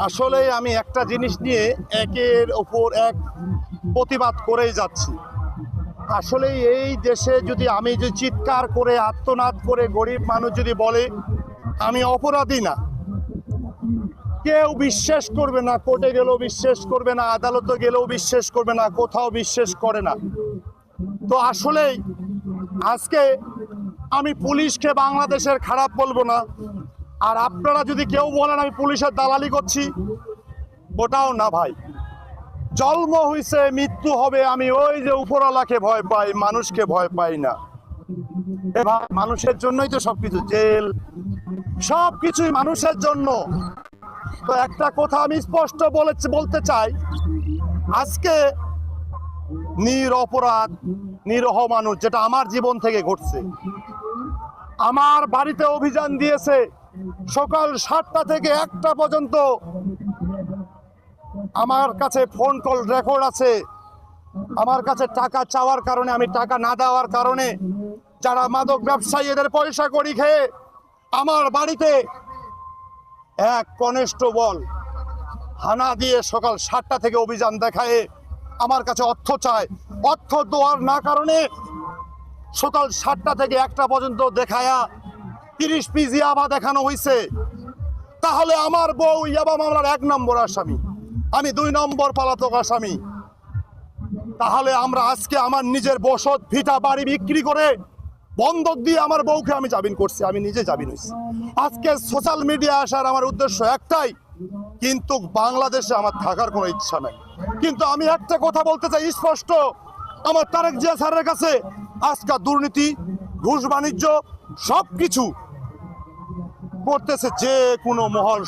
আসলে আমি একটা জিনিস নিয়ে একের ওপর এক প্রতিবাদ করেই যাচ্ছি। আসলে এই দেশে যদি আমি যদি চিৎকার করে আর্তনাদ করে গরিব মানুষ যদি বলে আমি অপরাধী না, কেউ বিশ্বাস করবে না। কোর্টে গেলেও বিশ্বাস করবে না, আদালতে গেলেও বিশ্বাস করবে না, কোথাও বিশ্বাস করে না। তো আসলেই আজকে আমি পুলিশকে বাংলাদেশের খারাপ বলবো না, আর আপনারা যদি কেউ বলেন আমি পুলিশের দালালি করছি, ওটাও না ভাই। জন্ম হইছে, মৃত্যু হবে, আমি ওই যে উপরওয়ালাকে ভয় পাই, মানুষকে ভয় পাই না। এবার মানুষের জন্যই তো সবকিছু, জেল সবকিছুই মানুষের জন্য। তো একটা কথা আমি স্পষ্ট বলতে চাই, আজকে নিরপরাধ নিরহ মানুষ, যেটা আমার জীবন থেকে ঘটছে, আমার বাড়িতে অভিযান দিয়েছে সকাল 7টা থেকে 1টা পর্যন্ত। আমার কাছে ফোন কল রেকর্ড আছে। আমার কাছে টাকা চাওয়ার কারণে, আমি টাকা না দেওয়ার কারণে যারা মাদক ব্যবসায়ী এদের পয়সা করি খেয়ে আমার বাড়িতে এক কনস্টেবল হানা দিয়ে সকাল 7টা থেকে অভিযান দেখায় আমার কাছে অর্থ চায়। অর্থ দেওয়ার না কারণে সকাল 7টা থেকে 1টা পর্যন্ত দেখায়া 30 পিস ইয়াবা দেখানো হয়েছে। তাহলে আমার বউ ইয়াবা মামলার 1 নম্বর আসামি, আমি 2 নম্বর পলাতক আসামি। তাহলে আমরা আজকে আমার নিজের বসত ভিটা বাড়ি বিক্রি করে বন্ধক দিয়ে আমার বউকে আমি জামিন করছি, আমি নিজে জামিন হয়েছি। আজকে সোশ্যাল মিডিয়া আসার আমার উদ্দেশ্য একটাই, কিন্তু বাংলাদেশে আমার থাকার কোনো ইচ্ছা নাই। কিন্তু আমি একটা কথা বলতে চাই স্পষ্ট, আমার তারেক জিয়া স্যারের কাছে আজকে দুর্নীতি, ঘুষ বাণিজ্য সবকিছু করতেছে যে কোনো মহল।